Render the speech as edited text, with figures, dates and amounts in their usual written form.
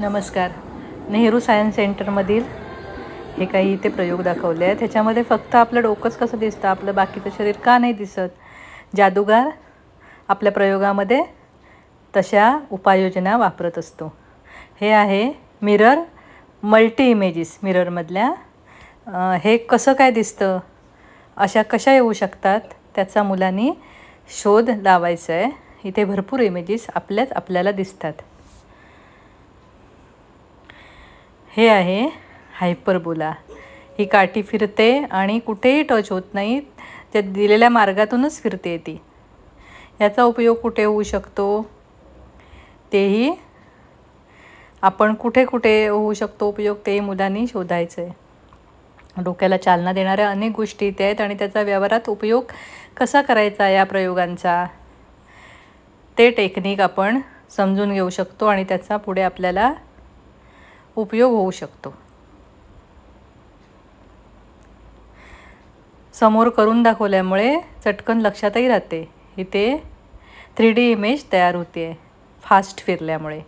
नमस्कार. नेहरू सायन्स सेंटरमधील हे काही इथे प्रयोग दाखवले आहेत. ह्याच्यामध्ये फक्त आपलं डोकंच कसं दिसतं, आपलं बाकीचं शरीर का नाही दिसत. जादूगार आपल्या प्रयोगामध्ये तशा उपाययोजना वापरत असतो. हे आहे मिरर मल्टी इमेजेस. मिररमधल्या हे कसं काय दिसतं, अशा कशा येऊ शकतात, त्याचा मुलांनी शोध लावायचा आहे. इथे भरपूर इमेजेस आपल्याला दिसतात. हे आहे हायपरबोला. ही काठी फिरते आणि कुठेही टच होत नाही, त्या दिलेल्या मार्गातूनच फिरते ती. याचा उपयोग कुठे होऊ शकतो तेही आपण कुठे होऊ शकतो उपयोग तेही मुलांनी शोधायचं आहे. डोक्याला चालना देणाऱ्या अनेक गोष्टी इथे आहेत आणि त्याचा व्यवहारात उपयोग कसा करायचा या प्रयोगांचा, ते टेक्निक आपण समजून घेऊ शकतो आणि त्याचा पुढे आपल्याला उपयोग होऊ शकतो. समोर करून दाखवल्यामुळे चटकन लक्षातही राहते. इथे 3D इमेज तयार होते फास्ट फिरल्यामुळे.